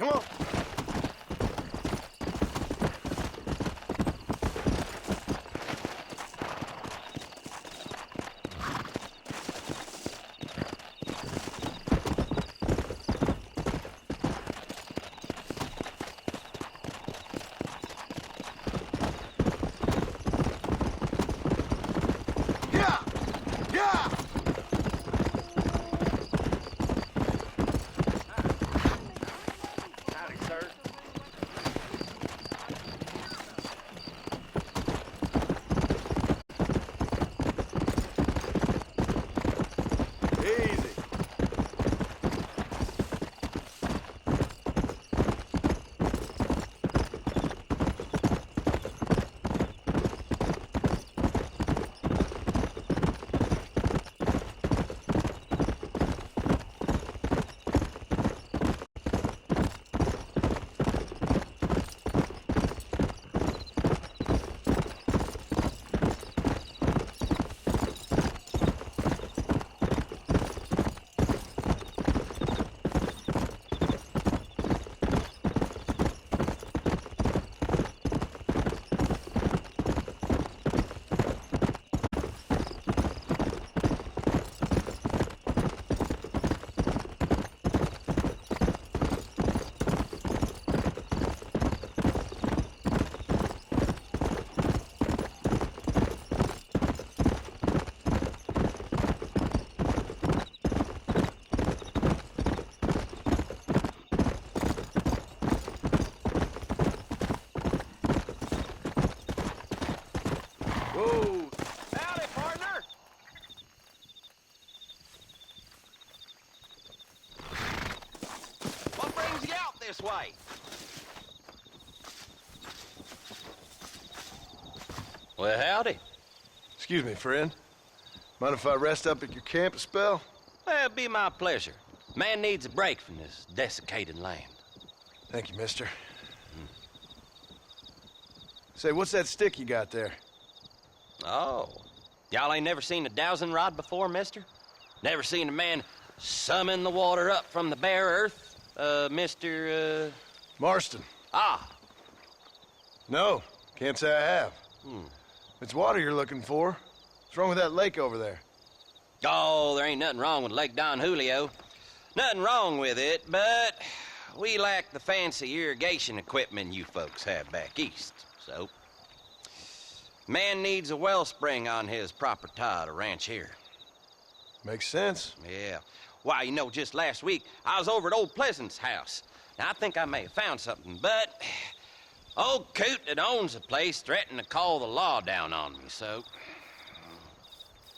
Come on. Whoa! Howdy, partner! What brings you out this way? Well, howdy. Excuse me, friend. Mind if I rest up at your camp a spell? Well, it'd be my pleasure. Man needs a break from this desiccated land. Thank you, mister. Say, what's that stick you got there? Oh. Y'all ain't never seen a dowsing rod before, mister? Never seen a man summon the water up from the bare earth? Mr. Marston. Ah. No, can't say I have. It's water you're looking for. What's wrong with that lake over there? Oh, there ain't nothing wrong with Lake Don Julio. Nothing wrong with it, but we lack the fancy irrigation equipment you folks have back east, so... Man needs a wellspring on his property to ranch here. Makes sense. Yeah. Why, you know, just last week, I was over at old Pleasant's house. Now, I think I may have found something, but... Old coot that owns the place threatened to call the law down on me, so...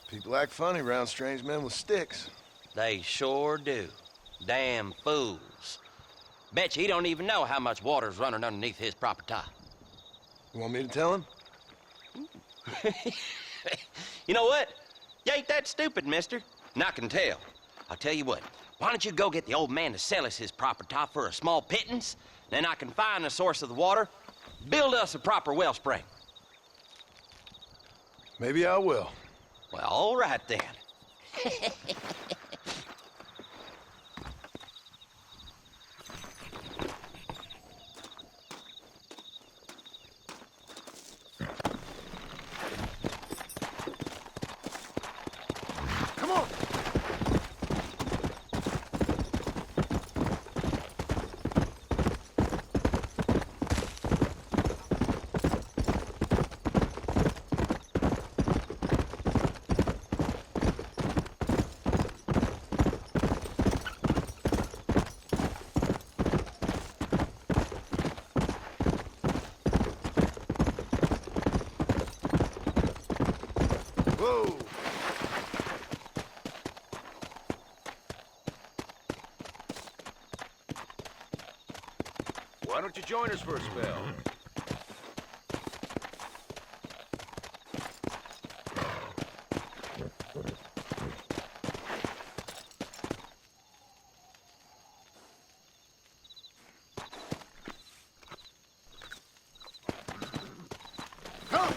People act funny around strange men with sticks. They sure do. Damn fools. Bet you he don't even know how much water's running underneath his property. You want me to tell him? You know what? You ain't that stupid, mister. And I can tell. I'll tell you what. Why don't you go get the old man to sell us his property for a small pittance? Then I can find the source of the water, build us a proper wellspring. Maybe I will. Well, all right then. Come on! Whoa! Why don't you join us for a spell? Come!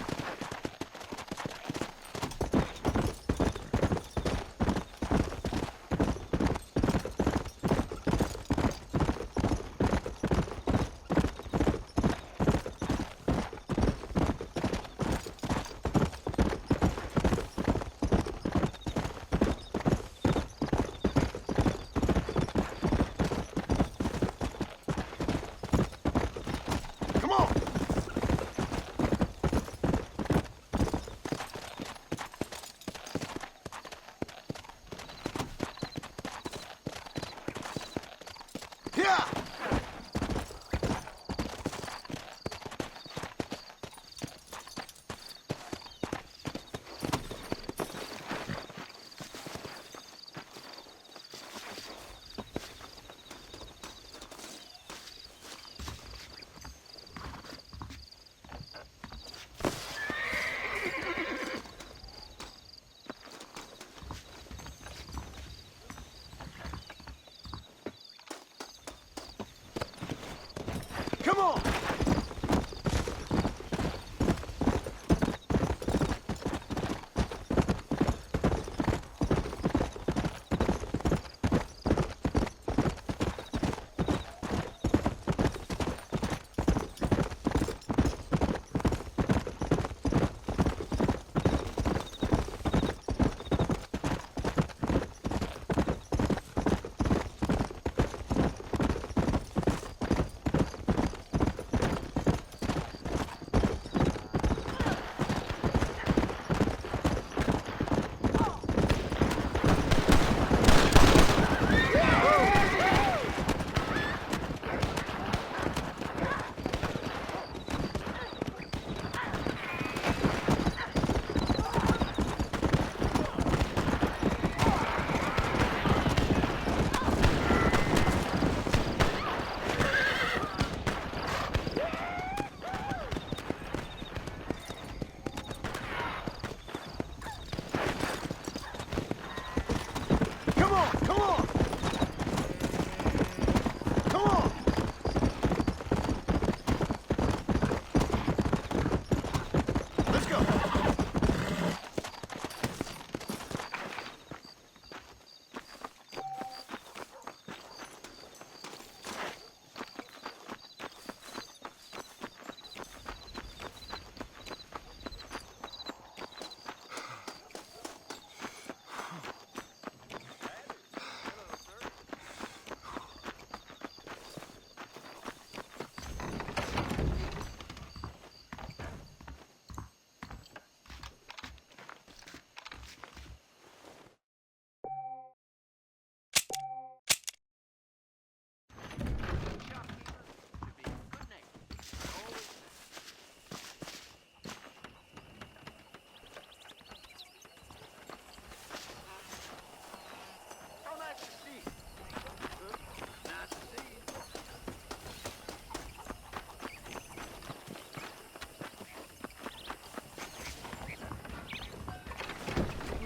on!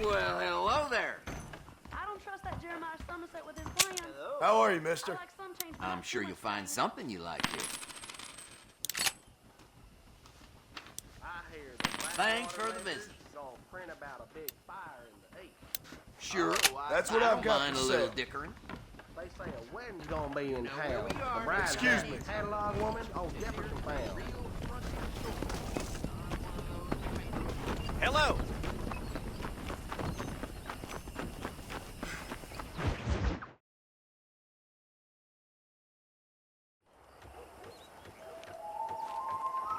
Well, hello there. I don't trust that Jeremiah Somerset with his plans. How are you, I mister? like some change. I'm sure you'll find something you like here. I hear the Thanks for the visit. gonna print about a big fire in the east. Sure. That's I what I've don't got mind to a say. little dickering. They say a wedding's gonna be in Know where town. we are. The bride Excuse me. catalog woman on Jefferson Town. Hello.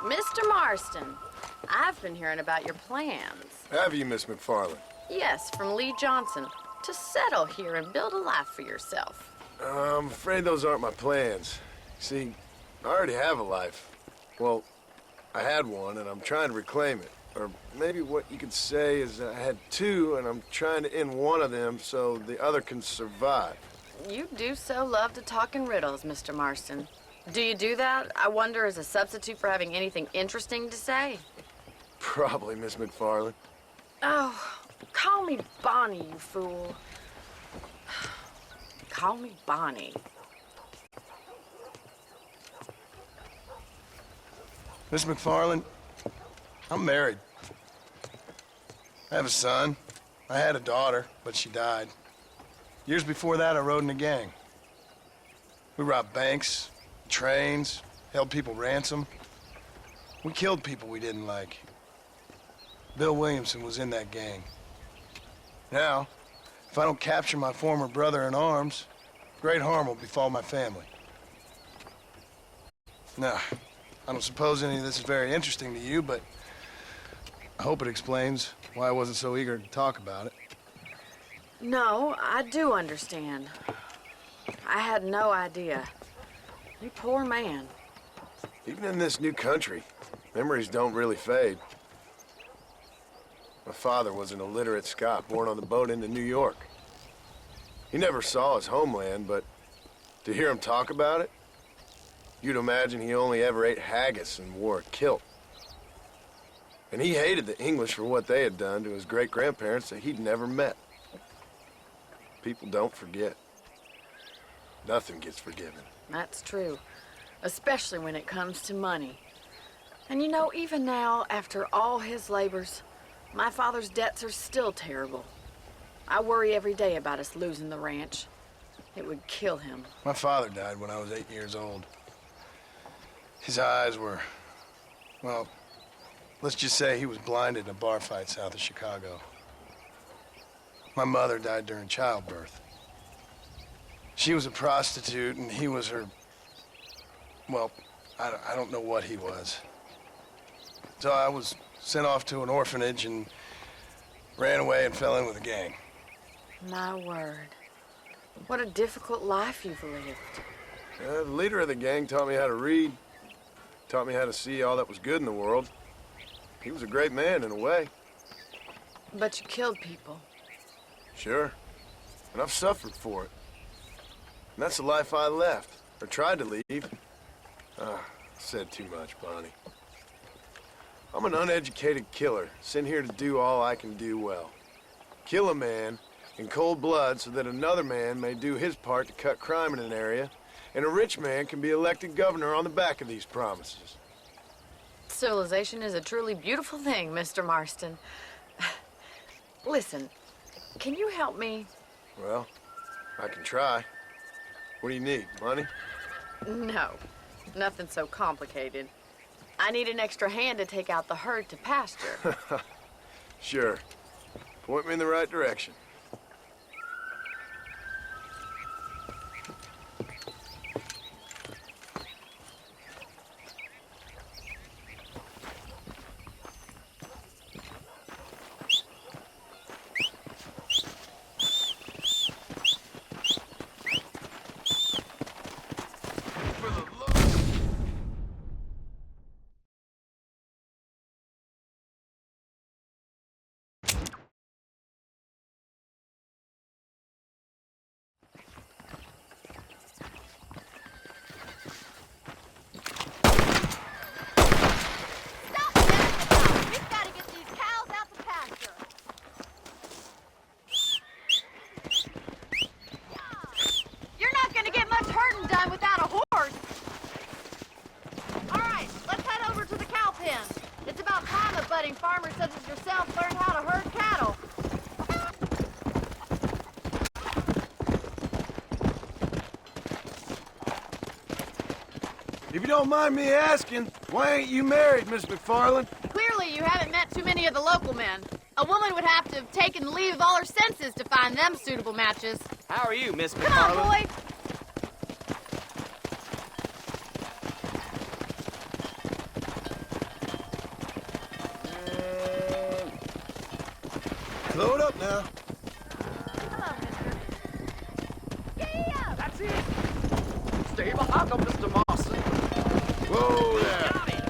Mr. Marston, I've been hearing about your plans. Have you, Miss McFarland? Yes, from Lee Johnson, to settle here and build a life for yourself. I'm afraid those aren't my plans. See, I already have a life. Well, I had one, and I'm trying to reclaim it. Or maybe what you could say is I had two, and I'm trying to end one of them so the other can survive. You do so love to talk in riddles, Mr. Marston. Do you do that, I wonder, as a substitute for having anything interesting to say? Probably, Miss McFarland. Oh, call me Bonnie, you fool. Call me Bonnie. Miss McFarland, I'm married. I have a son. I had a daughter, but she died. Years before that, I rode in a gang. We robbed banks, trains, held people ransom. We killed people we didn't like. Bill Williamson was in that gang. Now, if I don't capture my former brother in arms, great harm will befall my family. Now, I don't suppose any of this is very interesting to you, but I hope it explains why I wasn't so eager to talk about it. No, I do understand. I had no idea. You poor man. Even in this new country, memories don't really fade. My father was an illiterate Scot born on the boat into New York. He never saw his homeland, but to hear him talk about it, you'd imagine he only ever ate haggis and wore a kilt. And he hated the English for what they had done to his great-grandparents that he'd never met. People don't forget. Nothing gets forgiven. That's true. especially when it comes to money. And you know, even now, after all his labors, my father's debts are still terrible. I worry every day about us losing the ranch. It would kill him. My father died when I was 8 years old. His eyes were, well, let's just say he was blinded in a bar fight south of Chicago. My mother died during childbirth. She was a prostitute and he was her, well, I don't know what he was. So I was sent off to an orphanage and ran away and fell in with a gang. My word. What a difficult life you've lived. The leader of the gang taught me how to read, taught me how to see all that was good in the world. He was a great man in a way. But you killed people. Sure. And I've suffered for it. And that's the life I left, or tried to leave. I said too much, Bonnie. I'm an uneducated killer, sent here to do all I can do well. Kill a man in cold blood so that another man may do his part to cut crime in an area, and a rich man can be elected governor on the back of these promises. Civilization is a truly beautiful thing, Mr. Marston. Listen, can you help me? Well, I can try. What do you need, money? No, nothing so complicated. I need an extra hand to take out the herd to pasture. Sure. Point me in the right direction. Farmers such as yourself learn how to herd cattle. If you don't mind me asking, why ain't you married, Miss McFarland? Clearly, you haven't met too many of the local men. A woman would have to have taken leave of all her senses to find them suitable matches. How are you, Miss Come McFarland? on, boy. Load up now. Come on, mister. Giddy up! That's it. Stay behind them, Mr. Marston. Whoa there. Got it.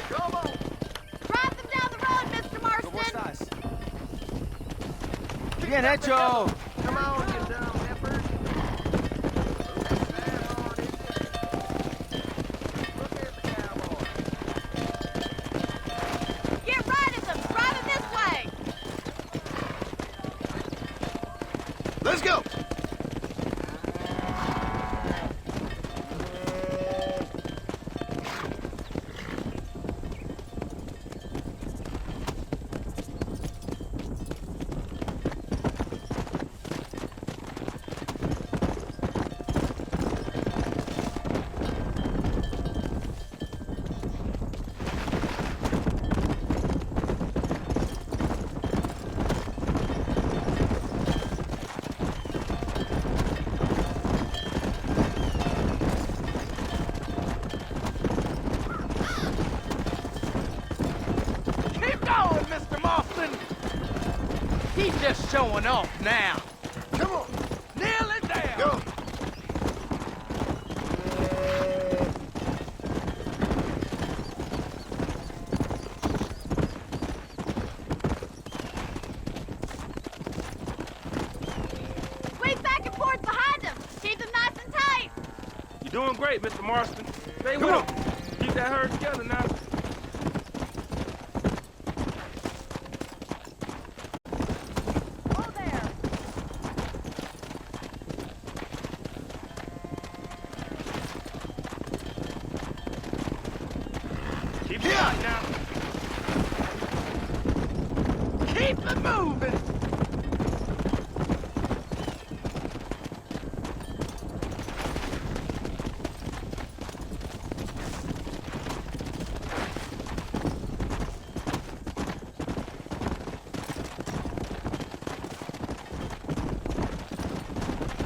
Come on. Drive them down the road, Mr. Marston! Bien hecho. Come on, you dumb heifers. Look at the cowboy. Get right at them! Drive them this way! Let's go. He's just showing off now. Come on. Nail it down. Go. Squeeze back and forth behind them! Keep them nice and tight! You're doing great, Mr. Marston. Stay Come with him. Keep that herd together now. Oh, there! and moving.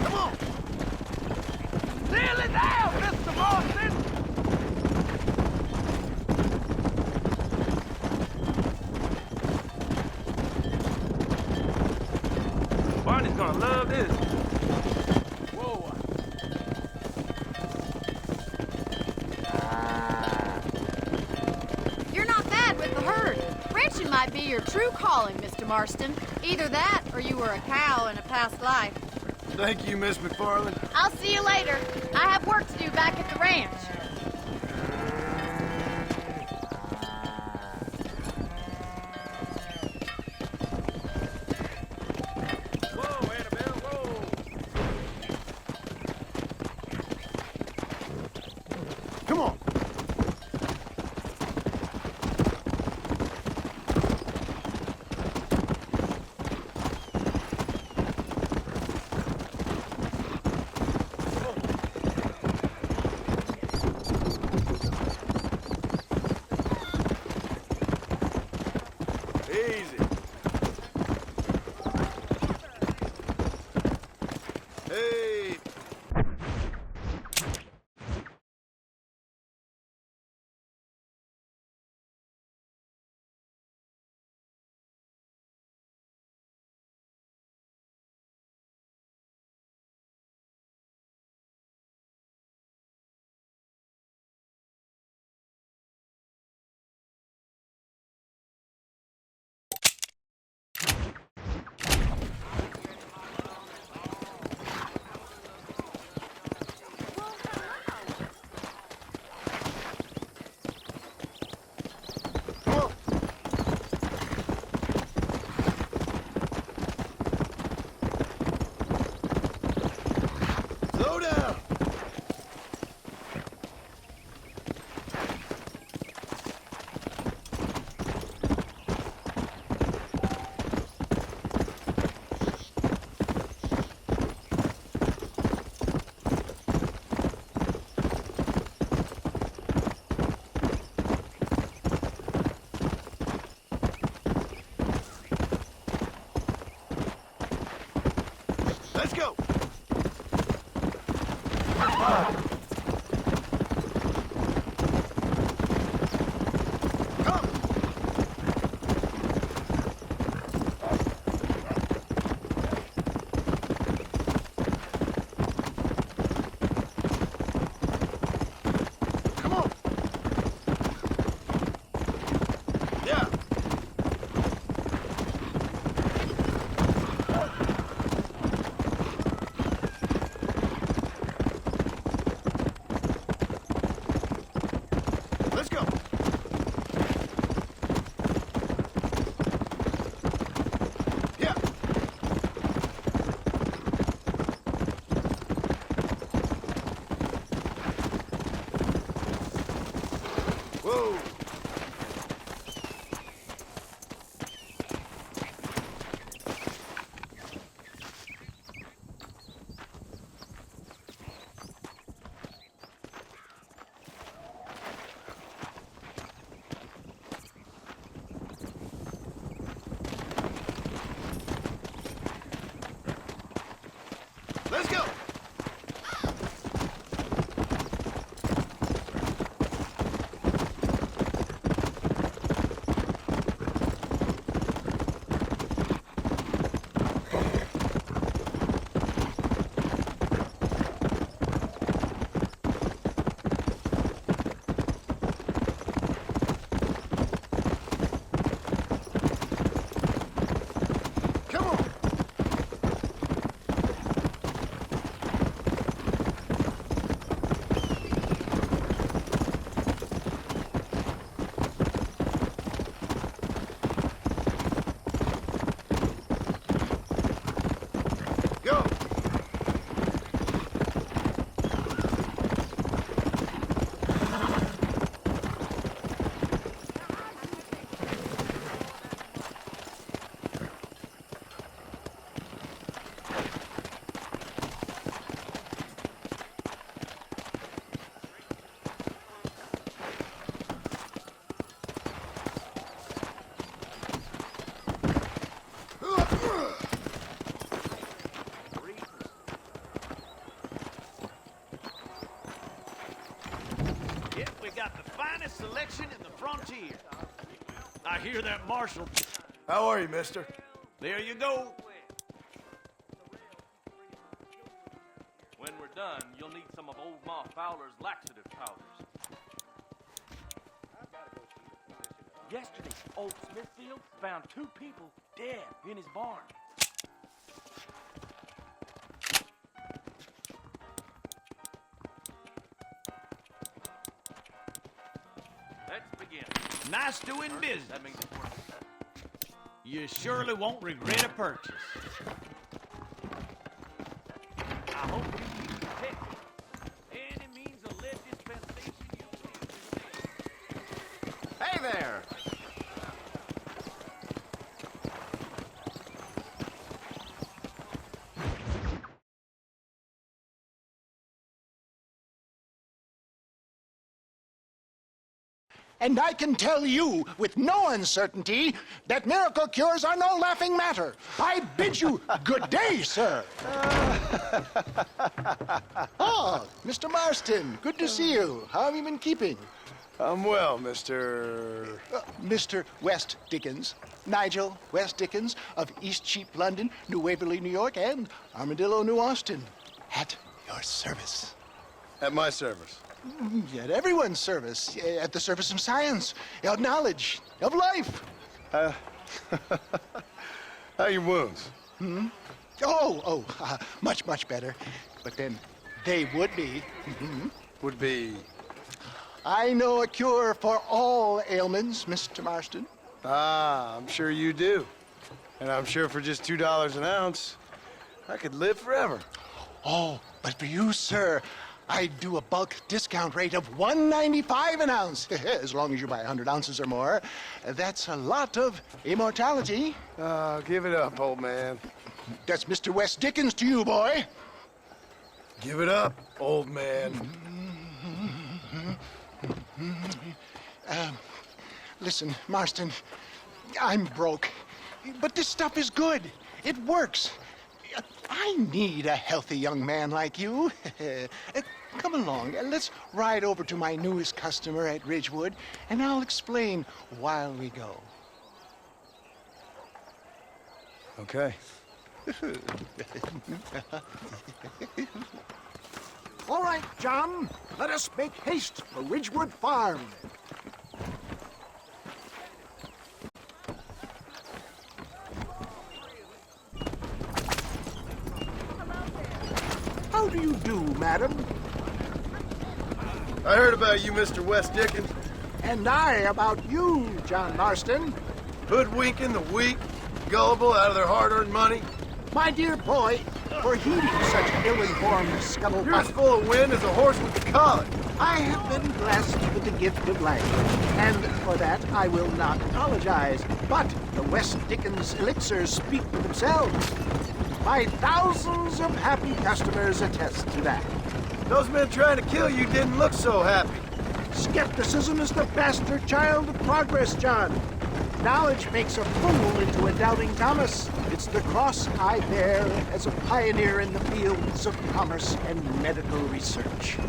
Come on. Nearly there, Mr. Marston. Barney's gonna love this. Whoa. You're not bad with the herd. Ranching might be your true calling, Mr. Marston. Either that, or you were a cow in a past life. Thank you, Miss McFarland. I'll see you later. I have work to do back at the ranch. Yep, we got the finest selection in the frontier. I hear that marshal. How are you, mister? There you go. When we're done, you'll need some of old Ma Fowler's laxative powders. Yesterday, old Smithfield found 2 people dead in his barn. Let's begin. Nice doing business. That means it's worth it. You surely won't regret a purchase. I hope you keep protected. Any means of lead dispensation you please. Hey there! And I can tell you with no uncertainty that miracle cures are no laughing matter. I bid you good day, sir. Oh, Mr. Marston, good to see you. How have you been keeping? I'm well, Mr. Mr. West Dickens, Nigel West Dickens of East Cheap, London, New Waverly, New York, and Armadillo, New Austin. At your service. At my service. At everyone's service. At the service of science, of knowledge, of life. How are your wounds? Much, much better. But then they would be. Would be... I know a cure for all ailments, Mr. Marston. Ah, I'm sure you do. And I'm sure for just $2 an ounce, I could live forever. Oh, but for you, sir, I'd do a bulk discount rate of $1.95 an ounce, as long as you buy 100 ounces or more. That's a lot of immortality. Give it up, old man. That's Mr. West Dickens to you, boy. Give it up, old man. Listen, Marston, I'm broke, but this stuff is good. It works. I need a healthy young man like you. Come along, let's ride over to my newest customer at Ridgewood, and I'll explain while we go. Okay. All right, John, let us make haste for Ridgewood Farm. How do you do, madam? I heard about you, Mr. West Dickens. And I about you, John Marston. Hoodwinking the weak, gullible out of their hard-earned money. My dear boy, for heeding such ill-informed You're scuttlebutt, as full of wind as a horse with the collar. I have been blessed with the gift of language, and for that I will not apologize. But the West Dickens elixirs speak for themselves. My thousands of happy customers attest to that. Those men trying to kill you didn't look so happy. Skepticism is the bastard child of progress, John. Knowledge makes a fool into a doubting Thomas. It's the cross I bear as a pioneer in the fields of commerce and medical research.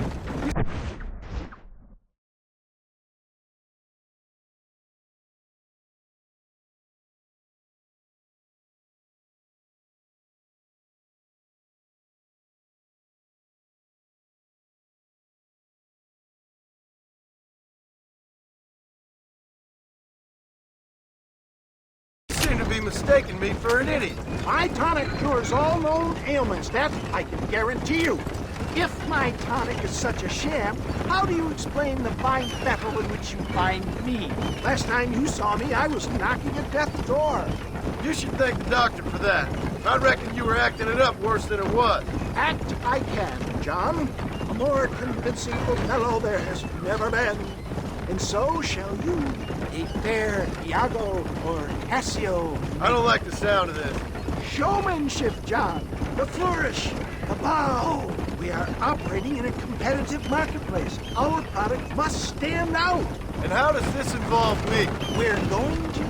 You seem to be mistaking me for an idiot. My tonic cures all known ailments, that I can guarantee you. If my tonic is such a sham, how do you explain the fine battle in which you find me? Last time you saw me, I was knocking at death's door. You should thank the doctor for that. I reckon you were acting it up worse than it was. Act I can, John. A more convincing Othello there has never been. And so shall you, a fair Iago or Cassio. I don't like the sound of this. Showmanship, John. The flourish, the bow. We are operating in a competitive marketplace. Our product must stand out. And how does this involve me? We're going to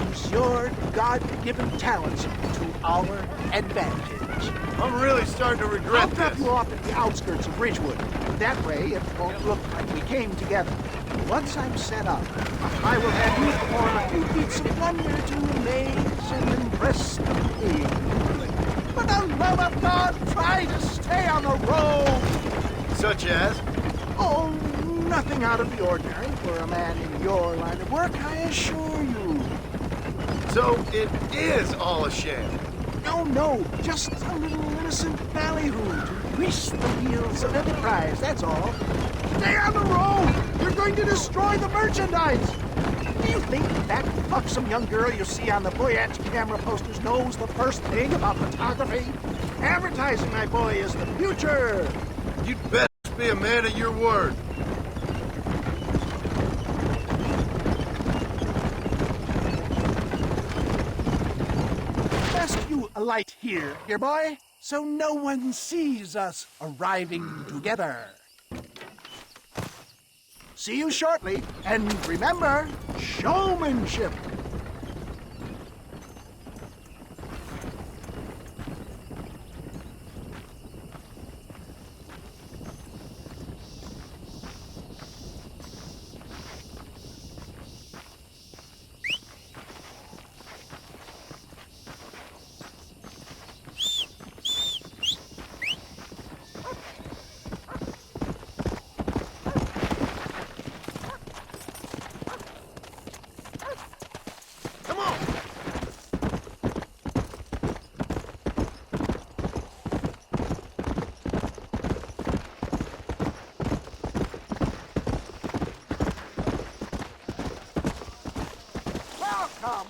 use your God-given talents to our advantage. I'm really starting to I'll regret drop this. you off at the outskirts of Ridgewood. That way, it won't look like we came together. Once I'm set up, I will have you perform a few feats of wonder to amaze and impress the pig. For the love of God, try to stay on the road! Such as? Oh, nothing out of the ordinary for a man in your line of work, I assure you. So it is all a sham. No, just a little innocent ballyhoo to grease the wheels of enterprise, that's all. Stay on the road! You're going to destroy the merchandise! Do you think that buxom young girl you see on the voyage camera posters knows the first thing about photography? Advertising, my boy, is the future! You'd best be a man of your word. Best you alight here, dear boy, so no one sees us arriving together. See you shortly, and remember, showmanship.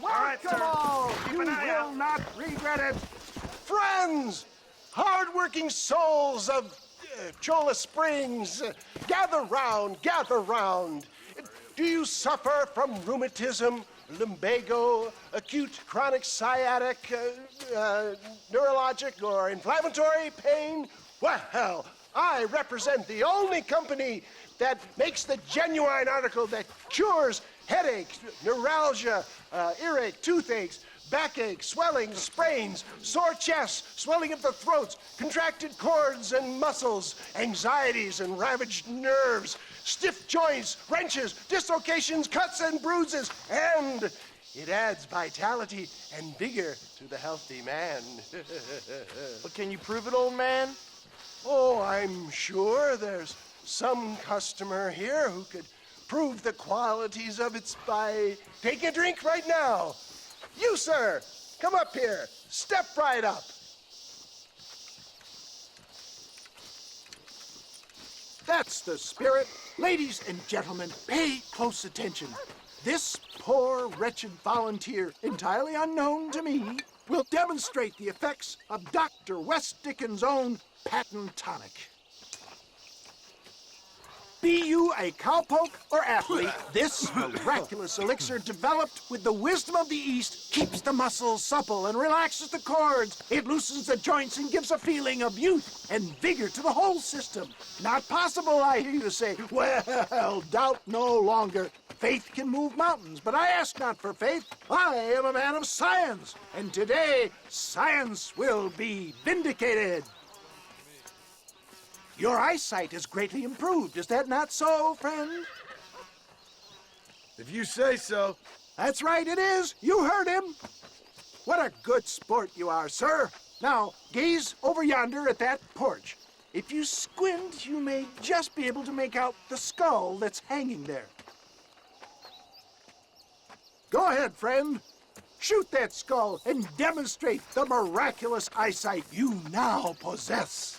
Welcome all! You will not regret it. Friends, hard-working souls of Cholla Springs, gather round, gather round. Do you suffer from rheumatism, lumbago, acute chronic sciatic, neurologic, or inflammatory pain? Well, I represent the only company that makes the genuine article that cures headaches, neuralgia, earache, toothaches, backache, swelling, sprains, sore chests, swelling of the throats, contracted cords and muscles, anxieties and ravaged nerves, stiff joints, wrenches, dislocations, cuts and bruises, and it adds vitality and vigor to the healthy man. But can you prove it, old man? Oh, I'm sure there's some customer here who could prove the qualities of it by taking a drink right now. You, sir, come up here. Step right up. That's the spirit. Ladies and gentlemen, pay close attention. This poor, wretched volunteer, entirely unknown to me, will demonstrate the effects of Dr. West Dickens' own patent tonic. Be you a cowpoke or athlete, this miraculous elixir developed with the wisdom of the East keeps the muscles supple and relaxes the cords. It loosens the joints and gives a feeling of youth and vigor to the whole system. Not possible, I hear you say. Well, doubt no longer. Faith can move mountains, but I ask not for faith. I am a man of science, and today science will be vindicated. Your eyesight is greatly improved. Is that not so, friend? If you say so. That's right, it is. You heard him. What a good sport you are, sir. Now, gaze over yonder at that porch. If you squint, you may just be able to make out the skull that's hanging there. Go ahead, friend. Shoot that skull and demonstrate the miraculous eyesight you now possess.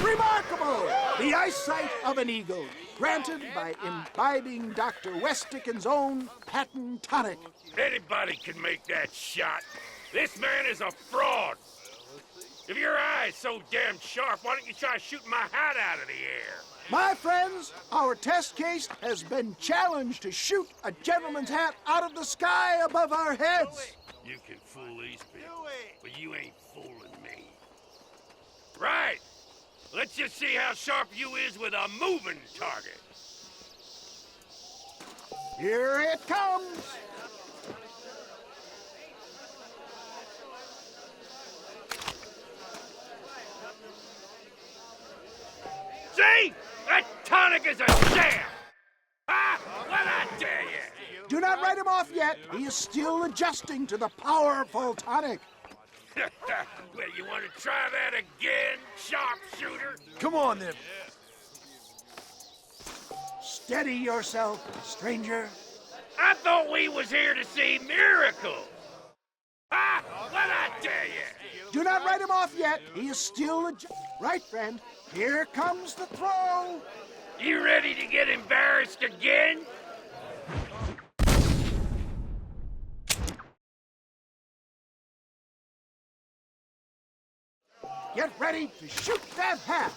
Remarkable! The eyesight of an eagle, granted by imbibing Dr. West Dickens' own patent tonic. Anybody can make that shot. This man is a fraud. If your eye's so damn sharp, why don't you try shooting my hat out of the air? My friends, our test case has been challenged to shoot a gentleman's hat out of the sky above our heads. You can fool these people, but you ain't fooling me. Right. Let's just see how sharp you is with a moving target. Here it comes. See? That tonic is a sham! Ah, what'd I tell you? Do not write him off yet. He is still adjusting to the powerful tonic. Well, you want to try that again, sharpshooter? Come on, then. Steady yourself, stranger. I thought we was here to see miracles. Ah, what'd I tell you? Do not write him off yet. He is still adjusting. Right, friend. Here comes the throw. You ready to get embarrassed again? Get ready to shoot that hat.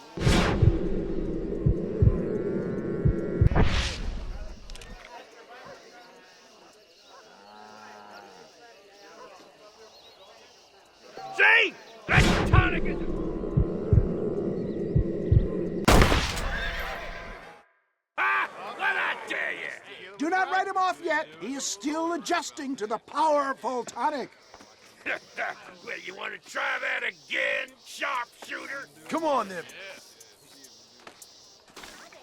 See? That tonic is... Ah, what'd I tell you? Do not write him off yet. He is still adjusting to the powerful tonic. Well, you want to try that again, sharpshooter? Come on, then.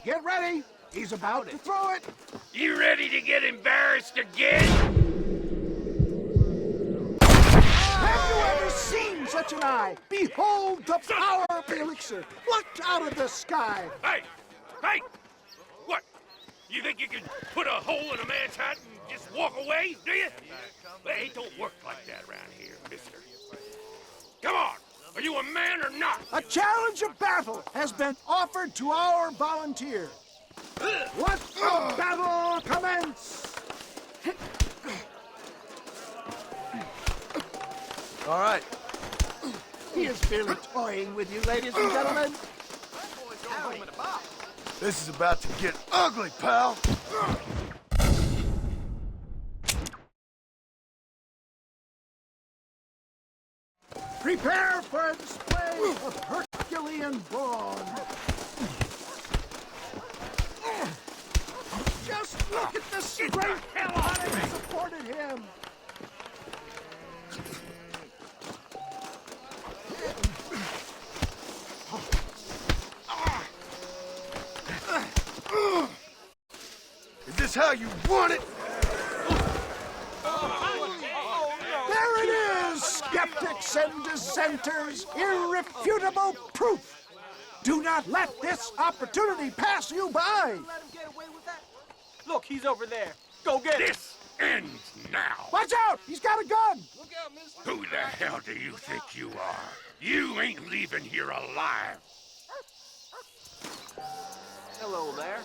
Get ready. He's about to throw it. You ready to get embarrassed again? Have you ever seen such an eye? Behold the power of the elixir plucked out of the sky. Hey! Hey! What? You think you can put a hole in a man's hat and just walk away, do you? Well, it don't work like that around here, mister. Come on! Are you a man or not? A challenge of battle has been offered to our volunteer. Let the battle commence! All right. He is merely toying with you, ladies and gentlemen. This is about to get ugly, pal. Prepare for a display of Herculean brawn. Just look at the strength that supported him. Is this how you want it? There it is, skeptics and dissenters, irrefutable proof. Do not let this opportunity pass you by. Look, he's over there. Go get him. This ends now. Watch out, he's got a gun. Who the hell do you think you are? You ain't leaving here alive. Hello there.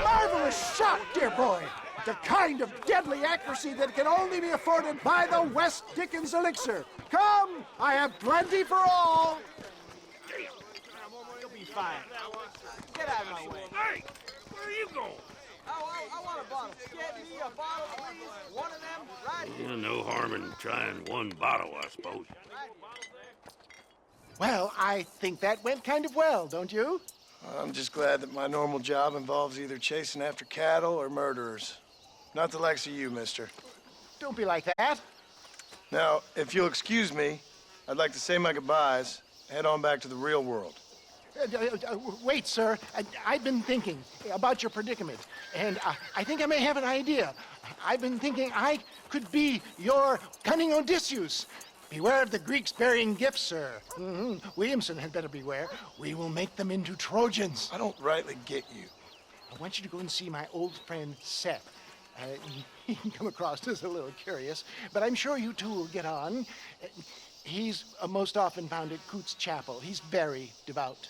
Marvelous shot, dear boy. The kind of deadly accuracy that can only be afforded by the West Dickens elixir. Come, I have plenty for all. You'll be fine. Get out of my way. Hey, where are you going? I want a bottle. Get me a bottle, please. One of them right here. No harm in trying one bottle, I suppose. Well, I think that went kind of well, don't you? I'm just glad that my normal job involves either chasing after cattle or murderers. Not the likes of you, mister. Don't be like that. Now, if you'll excuse me, I'd like to say my goodbyes, head on back to the real world. Wait, sir. I've been thinking about your predicament, and I think I may have an idea. I've been thinking I could be your cunning Odysseus. Beware of the Greeks bearing gifts, sir. Williamson had better beware. We will make them into Trojans. I don't rightly get you. I want you to go and see my old friend Seth. He can come across as a little curious, but I'm sure you two will get on. He's most often found at Coots Chapel. He's very devout.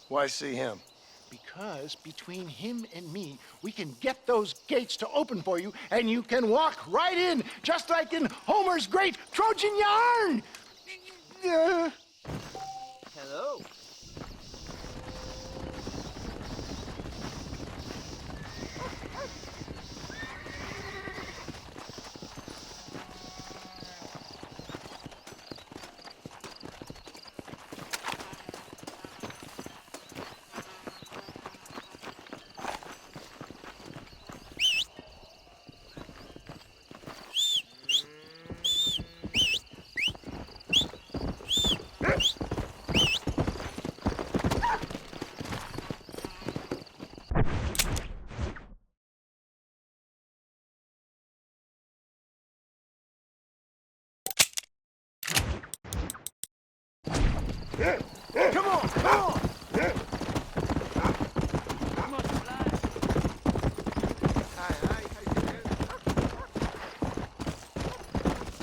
Why see him? Because between him and me, we can get those gates to open for you, and you can walk right in, just like in Homer's great Trojan yarn! Hello. Come on, come on!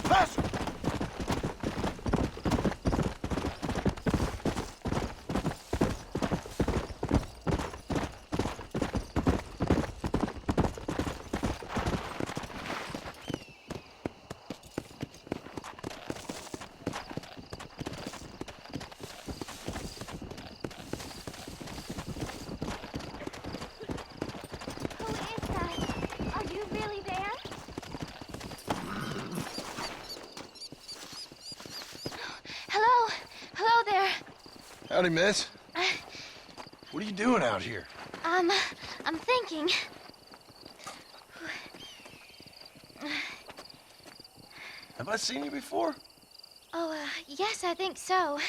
Faster! Howdy, miss. What are you doing out here? I'm thinking. Have I seen you before? Oh, yes, I think so.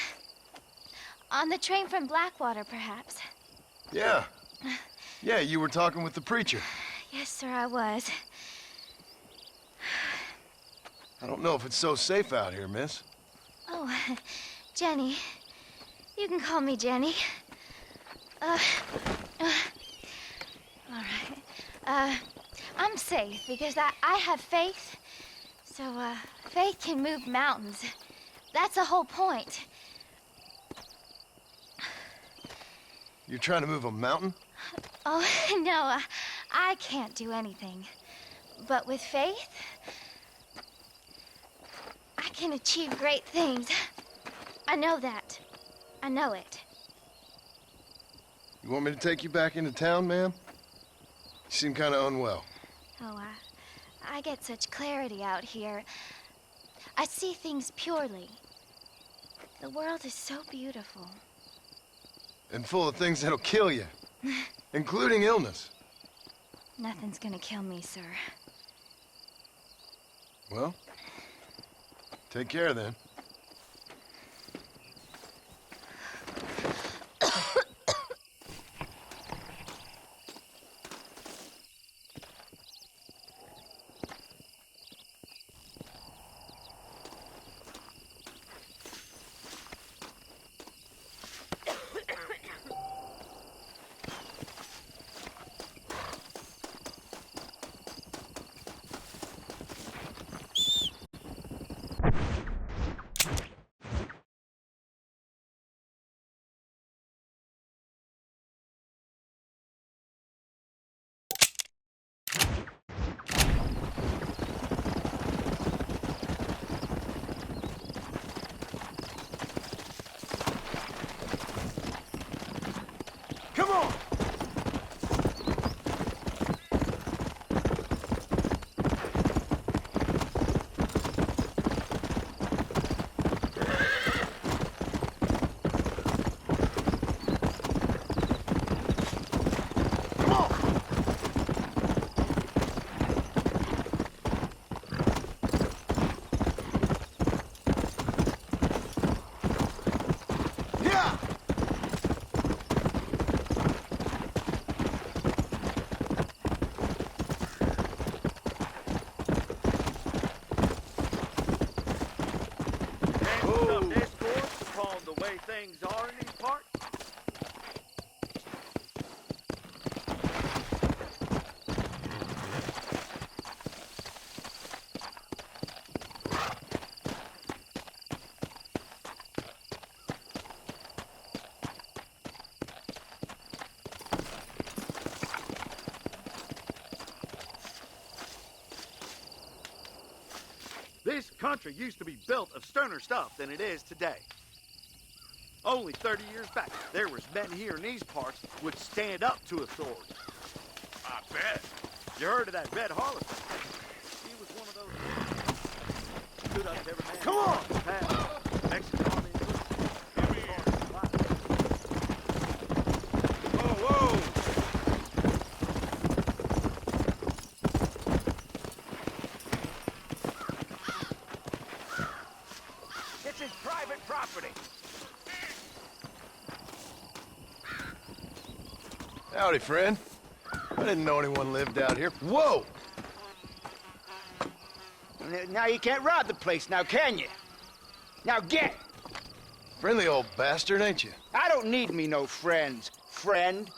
On the train from Blackwater, perhaps. Yeah. Yeah, you were talking with the preacher. Yes, sir, I was. I don't know if it's so safe out here, miss. Oh, Jenny. You can call me Jenny. All right. I'm safe because I have faith. So, faith can move mountains. That's the whole point. You're trying to move a mountain? Oh, no, I can't do anything. But with faith, I can achieve great things. I know that. I know it. You want me to take you back into town, ma'am? You seem kind of unwell. Oh, I get such clarity out here. I see things purely. The world is so beautiful. And full of things that'll kill you, including illness. Nothing's gonna kill me, sir. Well, take care then. Come on! Things are in these parts. This country used to be built of sterner stuff than it is today. Only 30 years back, there was men here in these parts would stand up to authority. I bet. You heard of that Red Harlequin? He was one of those. Stood up to every man. Come on! Mexican army. Whoa, whoa! This is private property. Howdy, friend. I didn't know anyone lived out here. Whoa! Now you can't rob the place now, can you? Now get! Friendly old bastard, ain't you? I don't need me no friends, friend.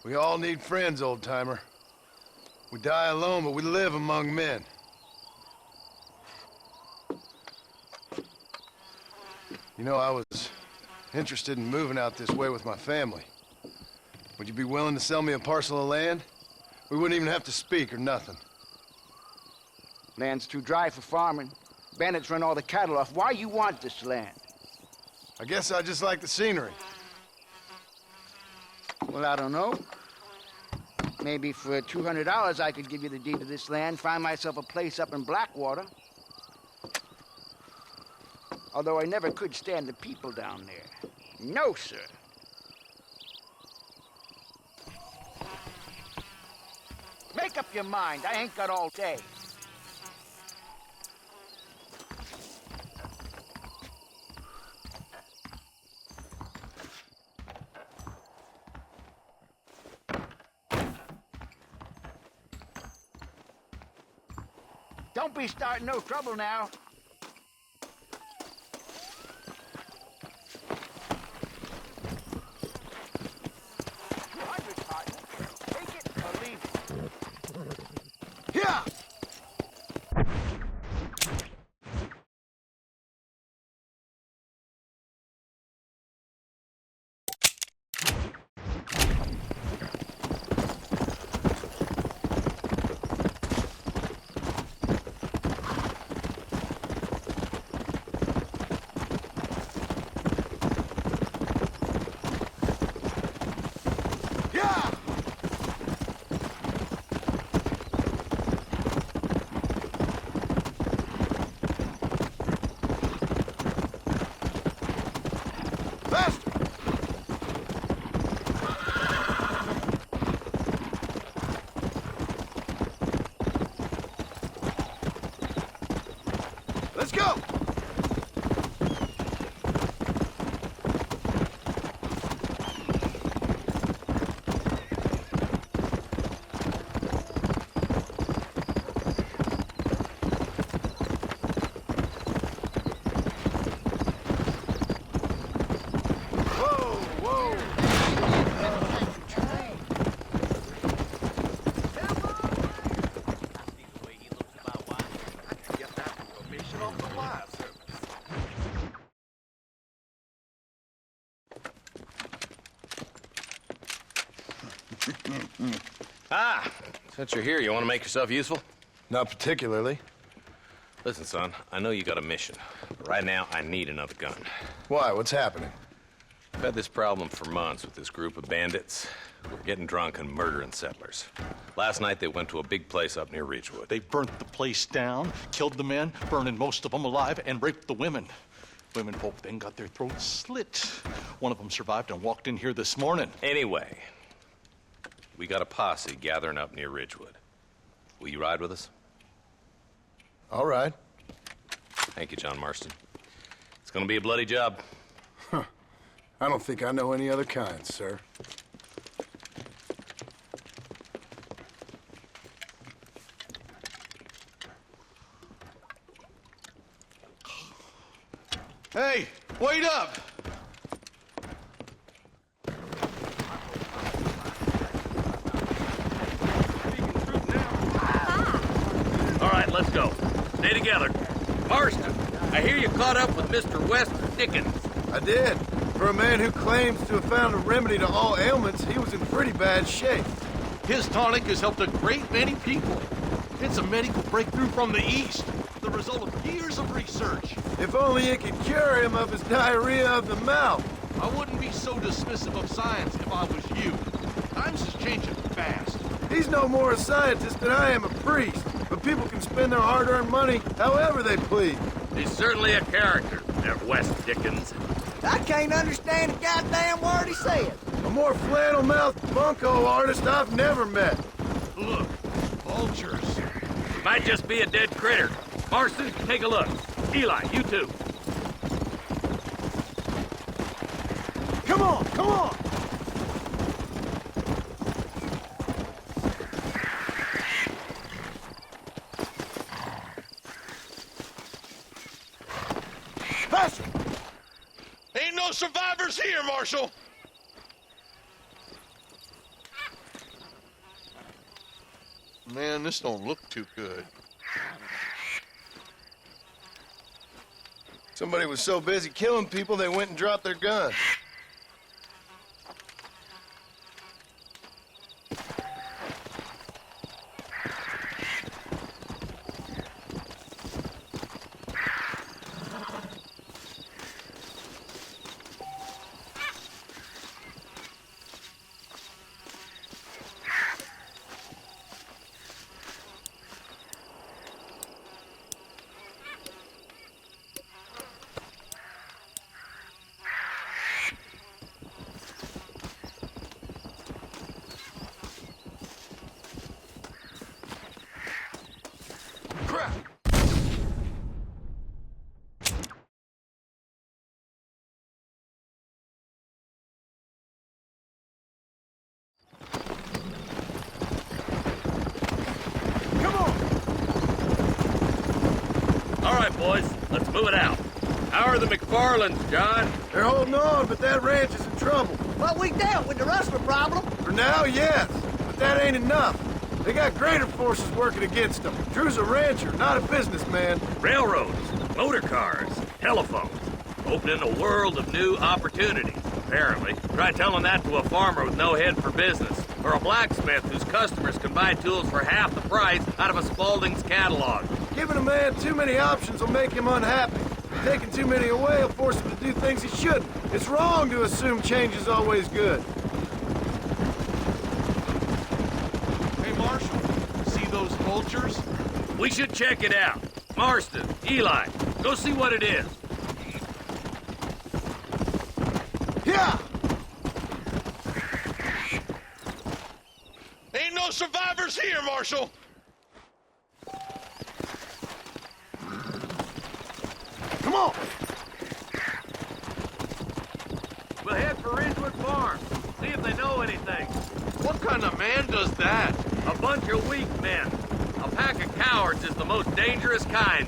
We all need friends, old-timer. We die alone, but we live among men. You know, I was interested in moving out this way with my family. Would you be willing to sell me a parcel of land? We wouldn't even have to speak or nothing. Land's too dry for farming. Bandits run all the cattle off. Why you want this land? I guess I just like the scenery. Well, I don't know. Maybe for $200 I could give you the deed to this land, find myself a place up in Blackwater. Although I never could stand the people down there. No, sir. Make up your mind. I ain't got all day. Don't be starting no trouble now. Take it or leave it. Yeah! Let's go! Ah, since you're here, you want to make yourself useful? Not particularly. Listen, son, I know you got a mission, but right now I need another gun. Why? What's happening? I've had this problem for months with this group of bandits who are getting drunk and murdering settlers. Last night they went to a big place up near Ridgewood. They burnt the place down, killed the men, burning most of them alive, and raped the women. Women folk then got their throats slit. One of them survived and walked in here this morning. Anyway, we got a posse gathering up near Ridgewood. Will you ride with us? All right. Thank you, John Marston. It's gonna be a bloody job. Huh. I don't think I know any other kind, sir. Hey, wait up! All right, let's go. Stay together. Marston, I hear you caught up with Mr. West Dickens. I did. For a man who claims to have found a remedy to all ailments, he was in pretty bad shape. His tonic has helped a great many people. It's a medical breakthrough from the East, the result of years of research. If only it could cure him of his diarrhea of the mouth. I wouldn't be so dismissive of science if I was you. Times is changing fast. He's no more a scientist than I am a priest. But people can spend their hard-earned money however they please. He's certainly a character, that West Dickens. I can't understand a goddamn word he said. A more flannel-mouthed bunco artist I've never met. Look, vultures. Might just be a dead critter. Marston, take a look. Eli, you too. Come on, come on! Ain't no survivors here, Marshal! Man, this don't look too good. Somebody was so busy killing people, they went and dropped their gun. All right, boys, let's move it out. How are the McFarlands, John? They're holding on, but that ranch is in trouble. But we dealt with the rustler problem. For now, yes. But that ain't enough. They got greater forces working against them. Drew's a rancher, not a businessman. Railroads, motor cars, telephones. Opening a world of new opportunities, apparently. Try telling that to a farmer with no head for business. Or a blacksmith whose customers can buy tools for half the price out of a Spaulding's catalog. Giving a man too many options will make him unhappy. Taking too many away will force him to do things he shouldn't. It's wrong to assume change is always good. Hey, Marshal, see those vultures? We should check it out. Marston, Eli, go see what it is. Yeah! Ain't no survivors here, Marshal! Come on! We'll head for Ridgewood Farm. See if they know anything. What kind of man does that? A bunch of weak men. A pack of cowards is the most dangerous kind.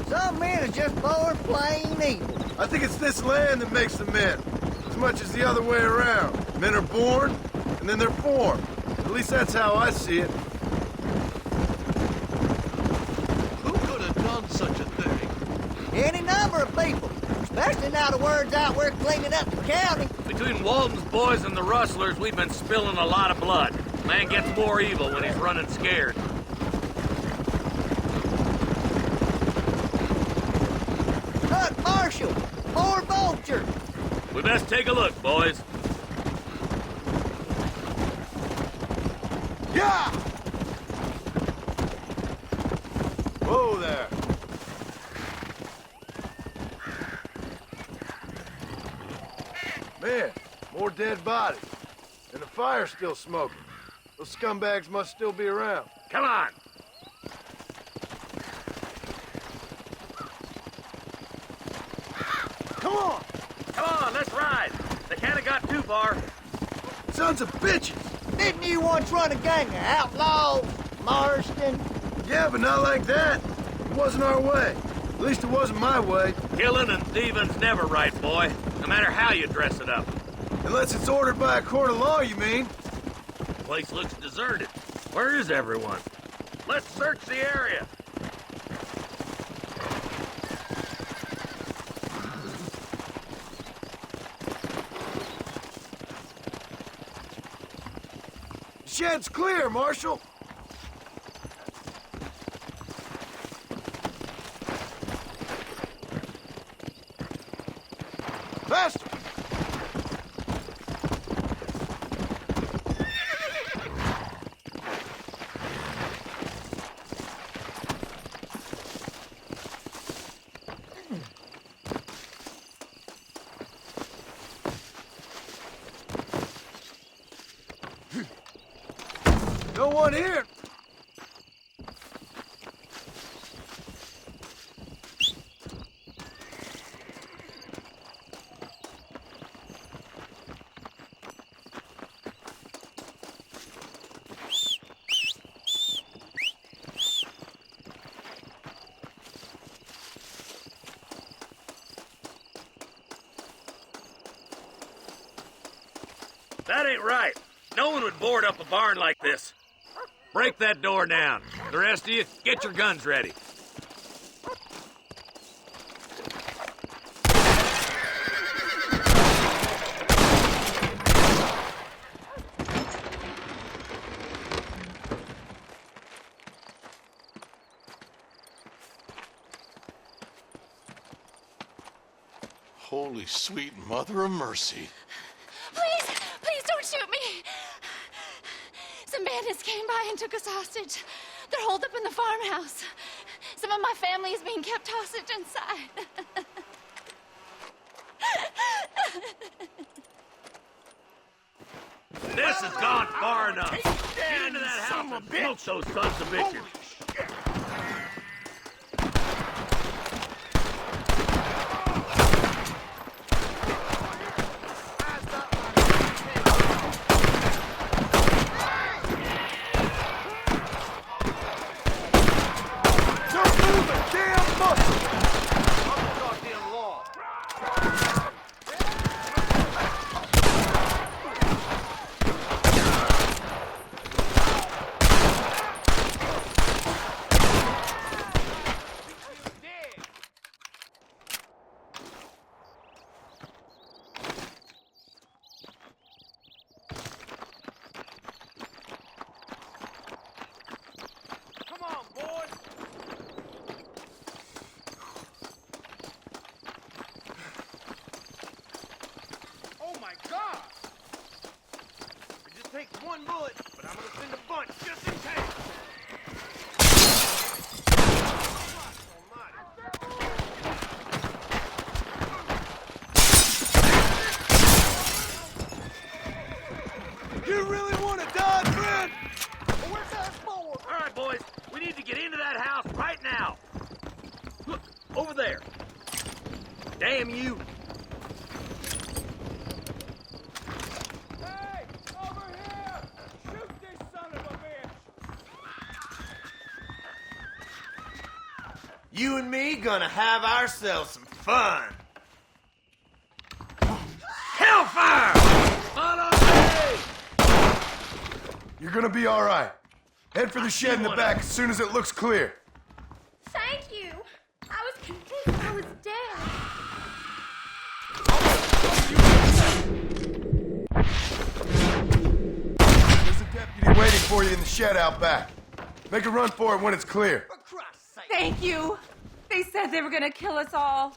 Some men are just born plain evil. I think it's this land that makes them men, as much as the other way around. Men are born, and then they're formed. At least that's how I see it. Who could have done such a thing? Any number of people, especially now the word's out we're cleaning up the county. Between Walton's boys and the rustlers, we've been spilling a lot of blood. Man gets more evil when he's running scared. Look, Marshal, more vultures. We best take a look, boys. Yeah! Whoa there. Man, more dead bodies. And the fire's still smoking. Those scumbags must still be around. Come on! Come on! Come on, let's ride! They can't have got too far. Sons of bitches! Didn't you once run a gang of outlaws, Marston? Yeah, but not like that. It wasn't our way. At least it wasn't my way. Killing and thieving's never right, boy. No matter how you dress it up. Unless it's ordered by a court of law, you mean? The place looks deserted. Where is everyone? Let's search the area. Shed's clear, Marshal. Faster! No one here. That ain't right. No one would board up a barn like this. Break that door down. The rest of you, get your guns ready. Holy sweet mother of mercy. Please, please don't shoot me. Some bandits came by and took us hostage. They're holed up in the farmhouse. Some of my family is being kept hostage inside. This has gone far enough. Get into that house and smoke those sons of bitches. Takes one bullet, but I'm gonna send a bunch just in case. You really want to die, friend? Where's that for? All right, boys, we need to get into that house right now. Look, over there. Damn you. You and me gonna have ourselves some fun. Hellfire! You're gonna be all right. Head for the shed in the back as soon as it looks clear. Thank you. I was convinced I was dead. There's a deputy waiting for you in the shed out back. Make a run for it when it's clear. Thank you. They said they were gonna kill us all.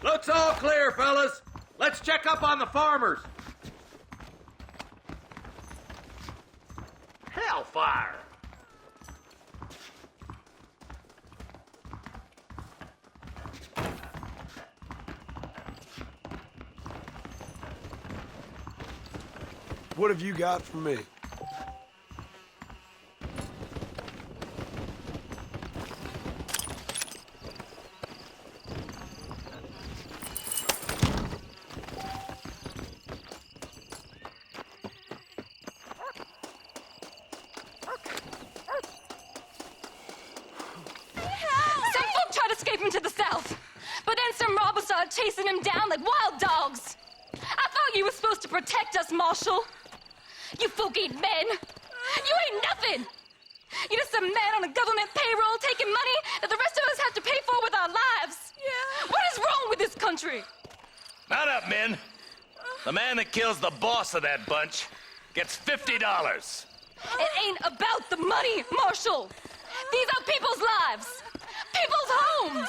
Looks all clear, fellas. Let's check up on the farmers. Hellfire! What have you got for me? To the south, but then some robbers started chasing him down like wild dogs. I thought you were supposed to protect us, Marshal. You folk-eating men. You ain't nothing. You're just a man on a government payroll taking money that the rest of us have to pay for with our lives. Yeah. What is wrong with this country? Mount up, men. The man that kills the boss of that bunch gets $50. It ain't about the money, Marshal. These are people's lives. People's homes!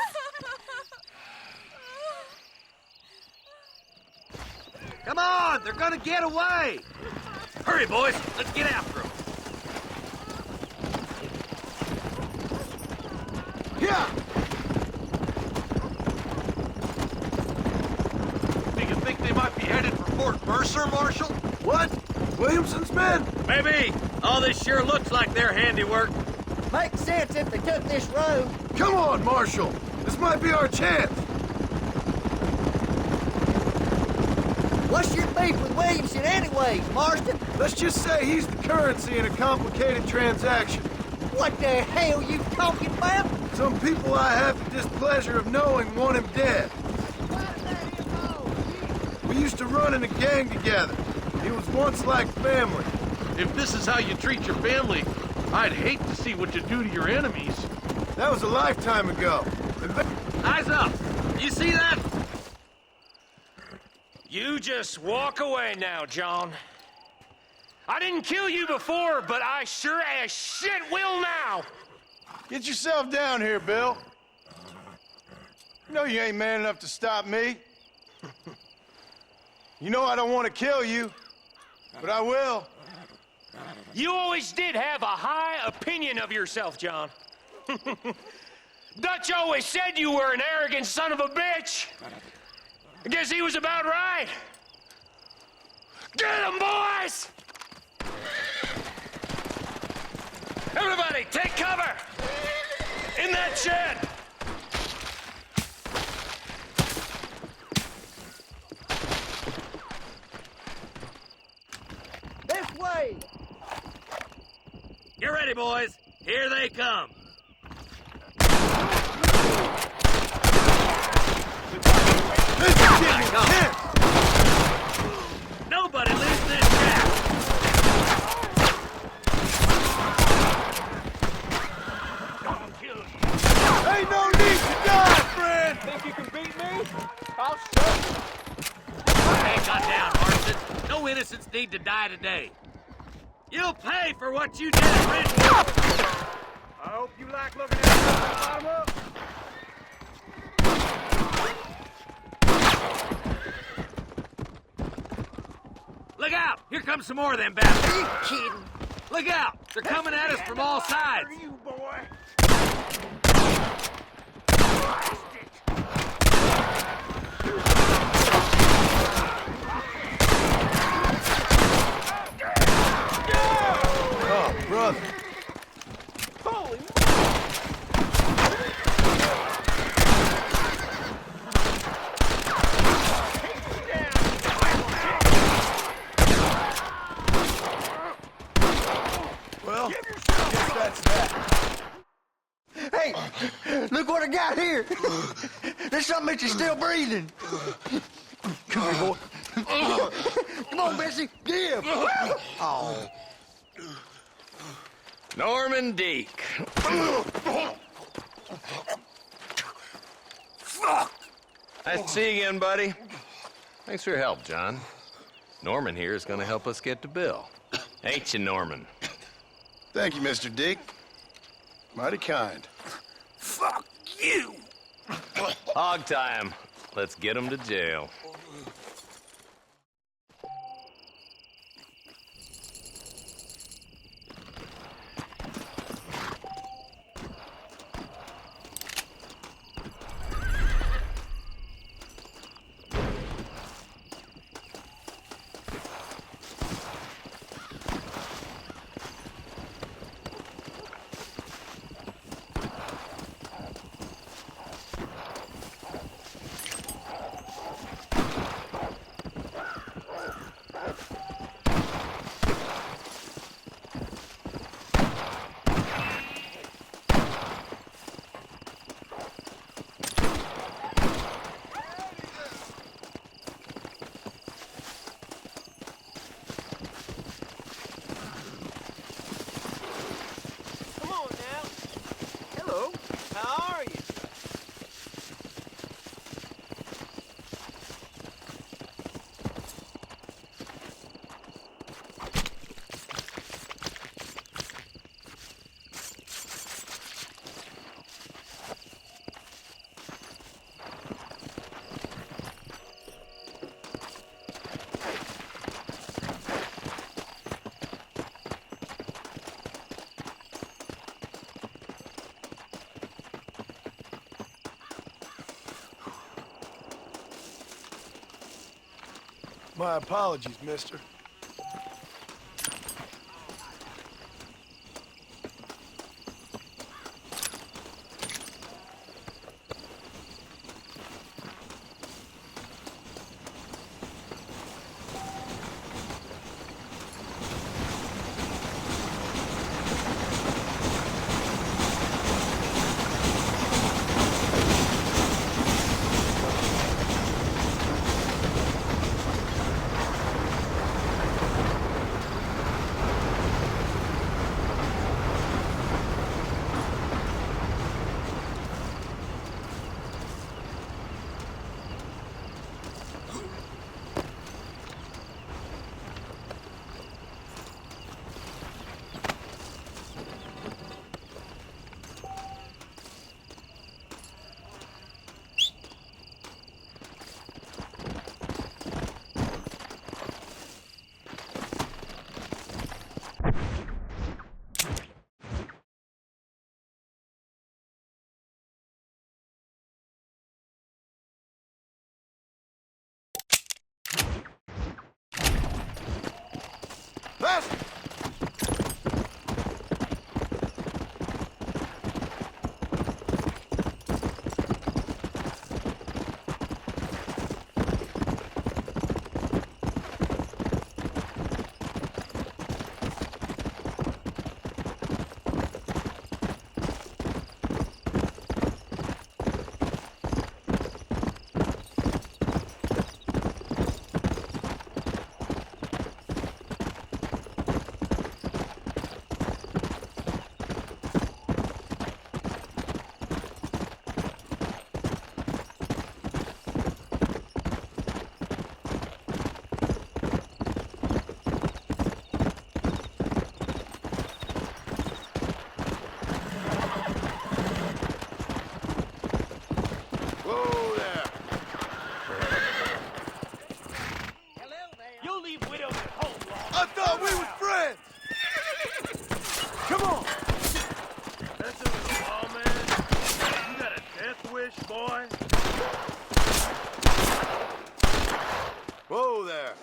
Come on, they're gonna get away! Hurry, boys, let's get after them. Yeah! Do you think they might be headed for Fort Mercer, Marshal? What? Williamson's men? Maybe. All this sure looks like their handiwork. Makes sense if they took this road. Come on, Marshal! This might be our chance! What's your beef with Williamson anyways, Marston? Let's just say he's the currency in a complicated transaction. What the hell you talking about? Some people I have the displeasure of knowing want him dead. We used to run in a gang together. He was once like family. If this is how you treat your family, I'd hate to see what you do to your enemies. That was a lifetime ago. Eyes up! You see that? You just walk away now, John. I didn't kill you before, but I sure as shit will now! Get yourself down here, Bill. You know you ain't man enough to stop me. You know I don't want to kill you, but I will. You always did have a high opinion of yourself, John. Dutch always said you were an arrogant son of a bitch. I guess he was about right. Get him, boys! Everybody, take cover! In that shed! This way! Get ready, boys. Here they come. Nobody leaves this shack. Ain't no need to die, friend! Think you can beat me? I'll show you. Hey, cut down, Marston. No innocents need to die today. You'll pay for what you did at Ridgewood. I hope you like looking at it from the bottom up. Look out! Here comes some more of them bastards. Are you kidding? Look out! They're coming at us from all sides. You boy. Oh, brother. Holy. Well, guess that's that. Hey, look what I got here. There's something that you're still breathing. Come here, boy. Come on, Bessie, give. Oh. Norman Deek. Fuck! Nice to see you again, buddy. Thanks for your help, John. Norman here is going to help us get to Bill. Ain't you, Norman? Thank you, Mr. Dick. Mighty kind. Fuck you! Hog time. Let's get him to jail. My apologies, mister. Faster! Whoa there! You'll leave widows at home, Law. I thought we were friends! Come on! That's a little law, man. You got a death wish, boy? Whoa there!